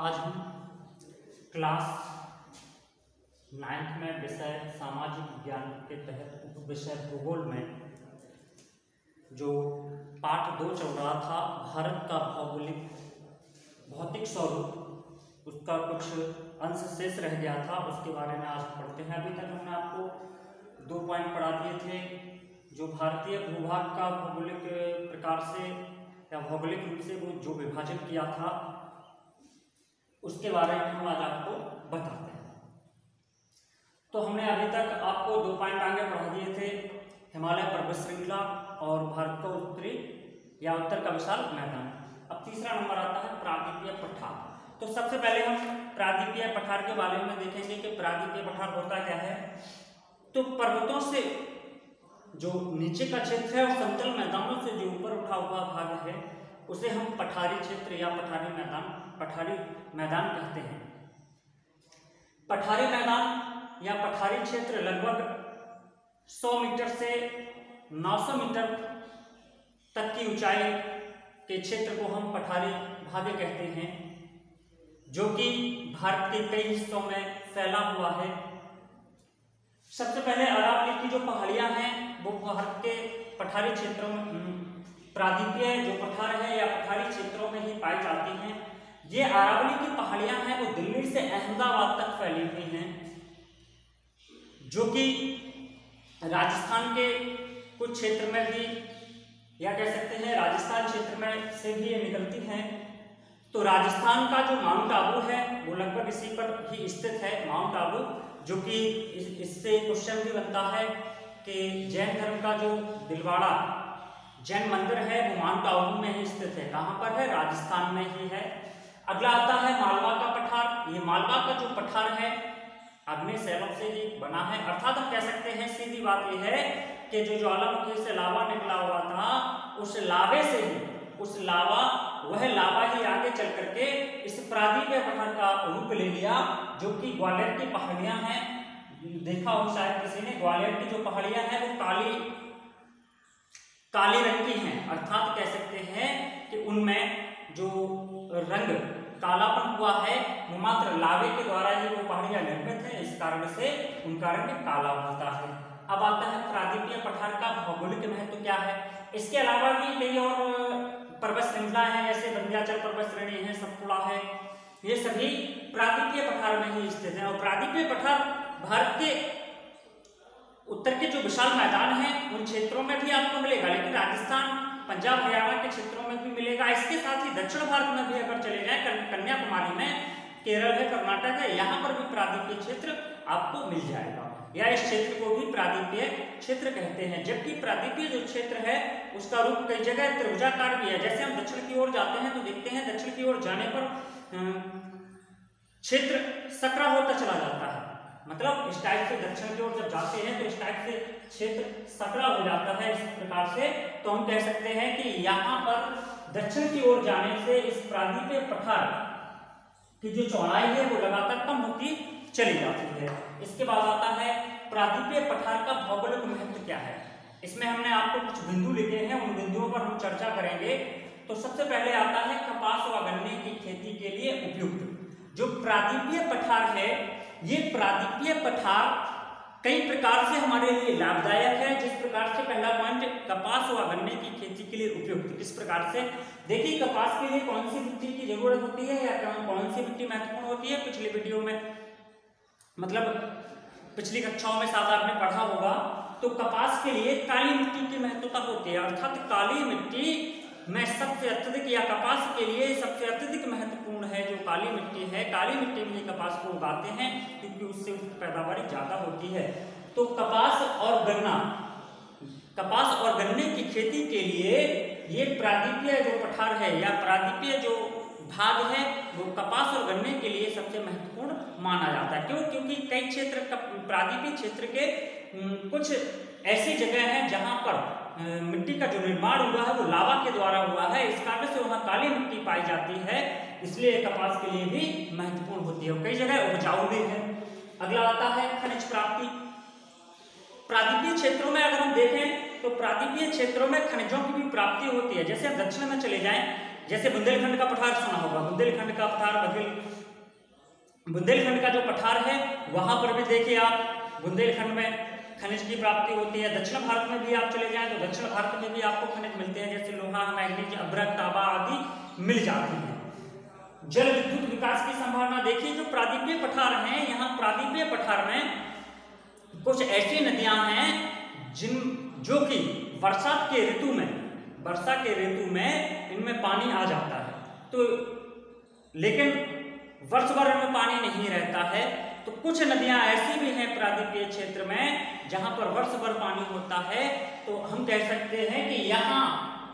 आज हम class 9th में विषय सामाजिक विज्ञान के तहत विषय भूगोल में जो पाठ 2 चल रहा था भारत का भौगोलिक भौतिक स्वरूप, उसका कुछ अंश शेष रह गया था, उसके बारे में आज पढ़ते हैं। अभी तक हमने आपको 2 पॉइंट पढ़ा दिए थे। जो भारतीय भूभाग का भौगोलिक प्रकार से या भौगोलिक रूप से वो जो विभाजन किया था उसके बारे में हम आज आपको बताते हैं। तो हमने अभी तक आपको 2 पॉइंट आगे पढ़ा दिए थे, हिमालय पर्वत श्रृंखला और भारत का उत्तरी या उत्तर का विशाल मैदान। अब तीसरा नंबर आता है प्रायद्वीपीय पठार। तो सबसे पहले हम प्रायद्वीपीय पठार के बारे में देखेंगे कि प्रायद्वीपीय पठार होता क्या है। तो पर्वतों से जो नीचे का क्षेत्र है और समतल मैदानों से जो ऊपर उठा हुआ भाग है उसे हम पठारी क्षेत्र या पठारी मैदान कहते हैं। पठारी मैदान या पठारी क्षेत्र लगभग 100 मीटर से 900 मीटर तक की ऊंचाई के क्षेत्र को हम पठारी भाग कहते हैं, जो कि भारत के कई हिस्सों में फैला हुआ है। सबसे पहले अरावली की जो पहाड़ियां हैं वो भारत के पठारी क्षेत्रों में, प्रायद्वीपीय जो पठार है या पठारी क्षेत्रों में ही पाई जाती हैं। ये अरावली की पहाड़ियां हैं वो दिल्ली से अहमदाबाद तक फैली हुई हैं, जो कि राजस्थान के कुछ क्षेत्र में भी या कह सकते हैं राजस्थान क्षेत्र में से भी ये निकलती हैं। तो राजस्थान का जो माउंट आबू है वो लगभग इसी पर ही स्थित है, माउंट आबू, जो कि इससे क्वेश्चन भी बनता है कि जैन धर्म का जो दिलवाड़ा जैन मंदिर है वो माउंट आबू में ही स्थित है। कहाँ पर है? राजस्थान में ही है। अगला आता है मालवा का पठार। ये मालवा का जो पठार है अग्नि शैलों से ही बना है, अर्थात हम कह सकते हैं सीधी बात यह है कि जो ज्वालामुखी से लावा निकला हुआ था उस लावे से ही वह लावा ही आगे चल करके इस प्रायद्वीपीय पठार का रूप ले लिया, जो कि ग्वालियर की पहाड़ियां हैं। देखा हो शायद किसी ने, ग्वालियर की जो पहाड़ियां हैं वो काली रंग की हैं, अर्थात कह सकते हैं कि उनमें जो रंग कालापन हुआ है वो मात्र लावे के द्वारा ही वो पहाड़ियां निर्मित हैं, इस कारण से उनका रंग काला होता है। अब आता है प्रायद्वीपीय पठार का भौगोलिक महत्व क्या है। इसके अलावा भी कई और पर्वत श्रृंखला है, जैसे विंध्याचल पर्वत श्रेणी है, सतपुड़ा है, ये सभी प्रायद्वीपीय पठार में ही स्थित है। और प्रायद्वीपीय पठार भारत के उत्तर के जो विशाल मैदान हैं उन क्षेत्रों में भी आपको मिलेगा, लेकिन राजस्थान, पंजाब, हरियाणा के क्षेत्रों में भी मिलेगा। इसके साथ ही दक्षिण भारत में भी अगर चले जाए, कन्याकुमारी में, केरल है, कर्नाटक है, यहाँ पर भी प्रायद्वीपीय क्षेत्र आपको मिल जाएगा, या इस क्षेत्र को भी प्रायद्वीपीय क्षेत्र कहते हैं। जबकि प्रायद्वीपीय जो क्षेत्र है उसका रूप कई जगह त्रिभुजाकार भी है। जैसे हम दक्षिण की ओर जाते हैं तो देखते हैं दक्षिण की ओर जाने पर क्षेत्र सकरा होता चला जाता है, मतलब इस टाइप से दक्षिण की ओर जब जाते हैं तो इस टाइप से क्षेत्र सकरा हो जाता है। इस प्रकार से तो हम कह सकते हैं कि यहाँ पर दक्षिण की ओर जाने से इस प्रायद्वीपीय पठार की जो चौड़ाई है वो लगातार कम होती चली जाती है। इसके बाद आता है प्रायद्वीपीय पठार का भौगोलिक महत्व क्या है। इसमें हमने आपको कुछ बिंदु लिखे हैं, उन बिंदुओं पर हम चर्चा करेंगे। तो सबसे पहले आता है कपास व गन्ने की खेती के लिए उपयुक्त जो प्रायद्वीपीय पठार है। ये प्रायद्वीपीय पठार कई प्रकार से हमारे लिए लाभदायक है। जिस प्रकार से पहला पॉइंट, कपास व गन्ने की खेती के लिए उपयुक्त। किस प्रकार से? देखिए, कपास के लिए कौन सी मिट्टी की जरूरत होती है या कौन सी मिट्टी महत्वपूर्ण होती है, पिछले वीडियो में, मतलब पिछली कक्षाओं में शायद आपने पढ़ा होगा। तो कपास के लिए काली मिट्टी की महत्वता होती है, अर्थात काली मिट्टी में सबसे अत्यधिक या कपास के लिए सबसे अत्यधिक महत्वपूर्ण है जो काली मिट्टी है। काली मिट्टी में ही कपास को उगाते हैं क्योंकि उससे उसकी पैदावार ज्यादा होती है। तो कपास और गन्ने की खेती के लिए ये प्रायद्वीपीय जो पठार है या प्रायद्वीपीय जो भाग है वो कपास और गन्ने के लिए सबसे महत्वपूर्ण माना जाता है। क्यों? क्योंकि कई क्षेत्र प्रायद्वीपीय क्षेत्र के कुछ ऐसी जगह हैं जहां पर मिट्टी का जो निर्माण हुआ है वो लावा के द्वारा हुआ है, इस कारण से वहां काली मिट्टी पाई जाती है, इसलिए कपास के लिए भी महत्वपूर्ण होती है। कई जगह उपजाऊ भी है। अगला आता है खनिज प्राप्ति। प्रायद्वीपीय क्षेत्रों में अगर हम देखें तो प्रायद्वीपीय क्षेत्रों में खनिजों की भी प्राप्ति होती है। जैसे हम दक्षिण में चले जाएं जैसे बुंदेलखंड का पठार सुना होगा, बुंदेलखंड का पठार, बुंदेलखंड का जो पठार है वहां पर भी देखिए आप बुंदेलखंड में खनिज की प्राप्ति होती है। दक्षिण भारत में भी आप चले जाएं तो दक्षिण भारत में भी आपको खनिज मिलते हैं, जैसे लोहा, मैग्नीज, अभ्रक, तांबा आदि मिल जाती है। जल विद्युत विकास की संभावना देखिए, जो प्रादीपीय पठार हैं, यहाँ प्रादीपीय पठार में कुछ ऐसी नदियां हैं जो कि वर्षा के ऋतु में इनमें पानी आ जाता है, तो लेकिन वर्ष भर इनमें पानी नहीं रहता है। तो कुछ नदियां ऐसी भी हैं प्रादीपीय क्षेत्र में जहां पर वर्ष भर पानी होता है, तो हम कह सकते हैं कि यहाँ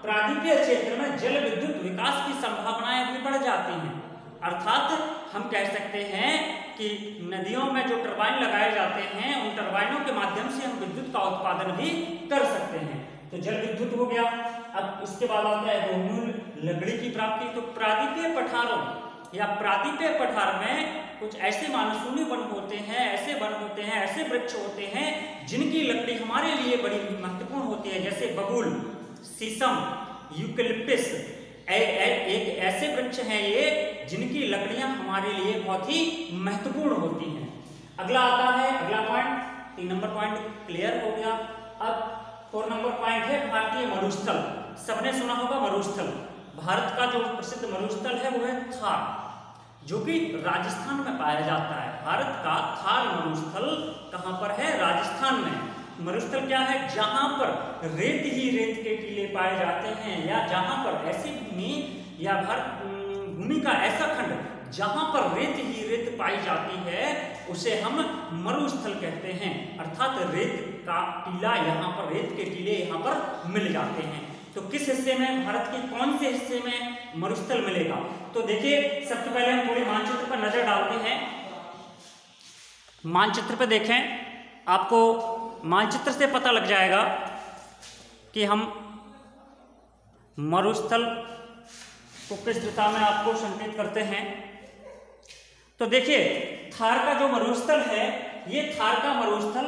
प्रादीपीय क्षेत्र में जल विद्युत विकास की संभावनाएं भी बढ़ जाती हैं। अर्थात हम कह सकते हैं कि नदियों में जो टरबाइन लगाए जाते हैं, उन टरबाइनों के माध्यम से हम विद्युत का उत्पादन भी कर सकते हैं। तो जल विद्युत हो गया। अब उसके बाद आता है बहुमूल लकड़ी की प्राप्ति। तो प्रादीपीय पठारों या प्रादीपीय पठार में कुछ ऐसे मानसूनी वन होते हैं, ऐसे वृक्ष होते हैं जिनकी लकड़ी हमारे लिए बड़ी महत्वपूर्ण होती है, जैसे बबूल, शीशम, यूकेलिप्टस, एक ऐसे वृक्ष हैं ये जिनकी लकड़ियां हमारे लिए बहुत ही महत्वपूर्ण होती हैं। अगला आता है, अगला पॉइंट, 3 नंबर पॉइंट क्लियर हो गया। अब 4 नंबर पॉइंट है भारतीय मरुस्थल। सबने सुना होगा मरुस्थल। भारत का जो प्रसिद्ध मरुस्थल है वो है थार, जो कि राजस्थान में पाया जाता है। भारत का थार मरुस्थल कहाँ पर है? राजस्थान में। मरुस्थल क्या है? जहां पर रेत ही रेत के टीले पाए जाते हैं, या जहां पर ऐसी भूमि या भूमि का ऐसा खंड जहां पर रेत ही रेत पाई जाती है, उसे हम मरुस्थल कहते हैं। अर्थात रेत का टीला यहाँ पर, रेत के टीले यहाँ पर मिल जाते हैं। तो किस हिस्से में, भारत के कौन से हिस्से में मरुस्थल मिलेगा? तो देखिए, सबसे पहले हम पूरे मानचित्र पर नजर डालते हैं। मानचित्र पे देखें, आपको मानचित्र से पता लग जाएगा कि हम मरुस्थल को किस दिशा में आपको संकेत करते हैं। तो देखिए, थार का जो मरुस्थल है, ये थार का मरुस्थल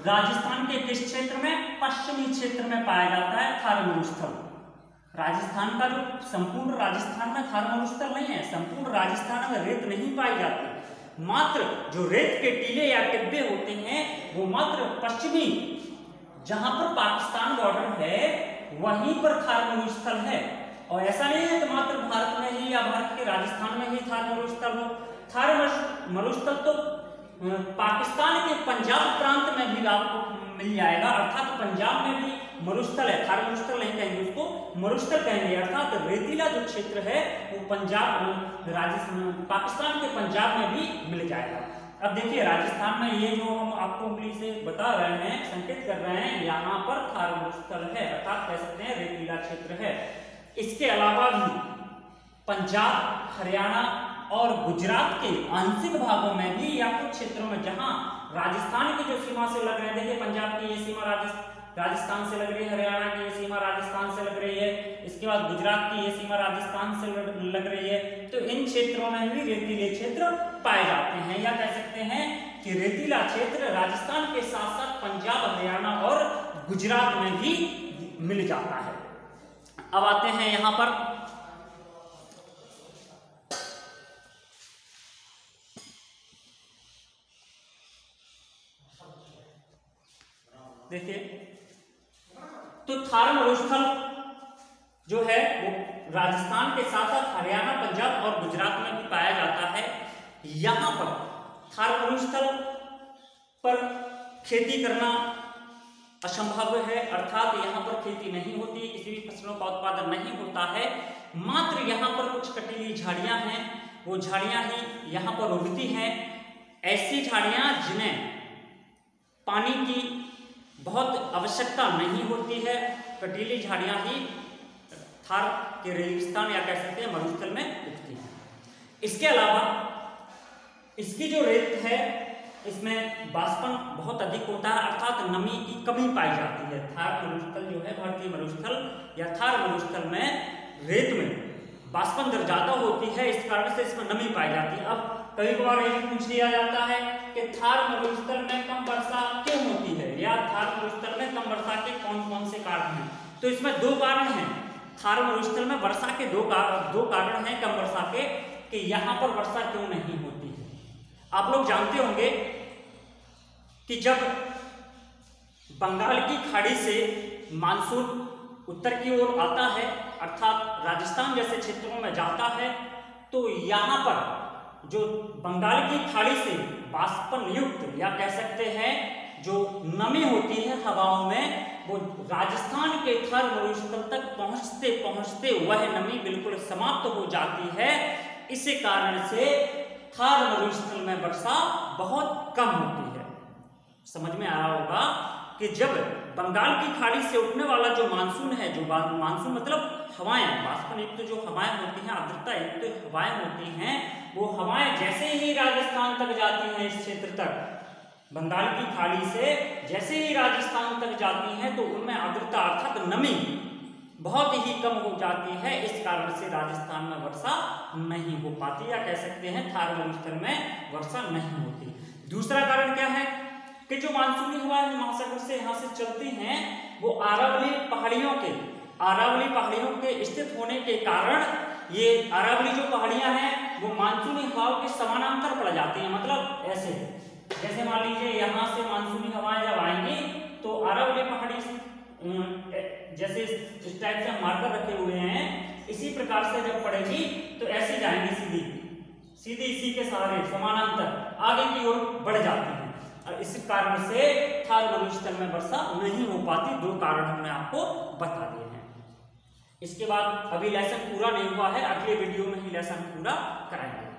राजस्थान के किस क्षेत्र में? पश्चिमी क्षेत्र में पाया जाता है थार मरुस्थल। राजस्थान का जो संपूर्ण राजस्थान में थार मरुस्थल नहीं है, संपूर्ण राजस्थान में रेत नहीं पाई जाती। मात्र जो रेत के टीले या टिब्बे होते हैं वो मात्र पश्चिमी, जहां पर पाकिस्तान बॉर्डर है वहीं पर थार मरुस्थल है। और ऐसा नहीं है कि मात्र भारत में ही या भारत के राजस्थान में ही थार मरुस्थल हो। थार मरुस्थल तो पाकिस्तान के पंजाब प्रांत में भी आपको मिल जाएगा। अर्थात पंजाब में भी मरुस्थल है, थार मरुस्थल नहीं कहेंगे उसको, मरुस्थल कहेंगे। अर्थात रेतीला जो क्षेत्र है वो पंजाब, राजस्थान, पाकिस्तान के पंजाब में भी मिल जाएगा। अब देखिए, राजस्थान में ये जो हम आपको उंगली से बता रहे हैं, संकेत कर रहे हैं, यहाँ पर थार मरुस्थल है, अर्थात कह सकते हैं रेतीला क्षेत्र है। इसके अलावा भी पंजाब, हरियाणा और गुजरात के आंशिक भागों में भी या कुछ क्षेत्रों में जहां राजस्थान की जो सीमा से लग रहे हैं, देखिए पंजाब की ये सीमा राजस्थान से लग रही है, हरियाणा की ये सीमा राजस्थान से लग रही है, इसके बाद गुजरात की ये सीमा राजस्थान से लग रही है। तो इन क्षेत्रों में भी रेतीले क्षेत्र पाए जाते हैं, या कह सकते हैं कि रेतीला क्षेत्र राजस्थान के साथ साथ पंजाब, हरियाणा और गुजरात में भी मिल जाता है। अब आते हैं यहां पर देखिए, तो थार मरुस्थल जो है वो राजस्थान के साथ साथ हरियाणा, पंजाब और गुजरात में भी पाया जाता है। यहां पर थार मरुस्थल पर खेती करना असंभव है, अर्थात यहाँ पर खेती नहीं होती, किसी भी फसलों का उत्पादन नहीं होता है। मात्र यहाँ पर कुछ कटीली झाड़ियाँ हैं, वो झाड़ियाँ ही यहाँ पर उगती हैं। ऐसी झाड़ियाँ जिन्हें पानी की बहुत आवश्यकता नहीं होती है, कटीली झाड़ियाँ ही थार के रेगिस्तान या कह सकते हैं मरुस्थल में उगती हैं। इसके अलावा इसकी जो रेत है इसमें बाष्पन बहुत अधिक होता है, अर्थात नमी की कमी पाई जाती है। थार मरुस्थल जो है, भारतीय मरुस्थल या थार मरुस्थल में रेत में बाष्पन दर ज्यादा होती है, इस कारण से इसमें नमी पाई जाती है। अब कई बार ये पूछ लिया जाता है कि थार मरुस्थल में कम वर्षा क्यों होती है, या थार मरुस्थल में कम वर्षा के कौन कौन से कारण हैं? तो इसमें 2 कारण हैं। थार मरुस्थल में वर्षा के दो कारण हैं कम वर्षा के, कि यहाँ पर वर्षा क्यों नहीं होती है। आप लोग जानते होंगे कि जब बंगाल की खाड़ी से मानसून उत्तर की ओर आता है, अर्थात राजस्थान जैसे क्षेत्रों में जाता है, तो यहाँ पर जो बंगाल की खाड़ी से वाष्पन युक्त या कह सकते हैं जो नमी होती है हवाओं में, वो राजस्थान के थार मरुस्थल तक पहुंचते पहुंचते वह नमी बिल्कुल समाप्त हो जाती है। इसी कारण से थार मरुस्थल में वर्षा बहुत कम होती है। समझ में आ रहा होगा कि जब बंगाल की खाड़ी से उठने वाला जो मानसून है, जो मानसून मतलब हवाएं, वाष्पन युक्त जो हवाएं होती हैं, आर्द्रता युक्त हवाएं होती हैं, वो हवाएं जैसे ही राजस्थान तक जाती हैं, इस क्षेत्र तक बंगाल की खाड़ी से जैसे ही राजस्थान तक जाती हैं, तो उनमें आर्द्रता अर्थात नमी बहुत ही कम हो जाती है। इस कारण से राजस्थान में वर्षा नहीं हो पाती, या कह सकते हैं थार मरुस्थल में वर्षा नहीं होती। दूसरा कारण क्या है कि जो मानसूनी हवाएं महासागर से यहाँ से चलती हैं, वो अरावली पहाड़ियों के स्थित होने के कारण ये अरावली जो पहाड़ियां हैं वो मानसूनी हवाओं के समानांतर पड़ जाती हैं। मतलब ऐसे, जैसे मान लीजिए यहाँ से मानसूनी हवाएं जब आएंगी तो अरावली पहाड़ी जैसे इस टाइप से मार्कर रखे हुए हैं, इसी प्रकार से जब पड़ेगी तो ऐसे जाएंगी सीधी इसी के सहारे समानांतर आगे की ओर बढ़ जाती है, और इसी कारण से थार मरुस्थल में वर्षा नहीं हो पाती। दो कारण हमने आपको बता दिए हैं। इसके बाद अभी लेसन पूरा नहीं हुआ है, अगले वीडियो में ही लेसन पूरा कराएंगे।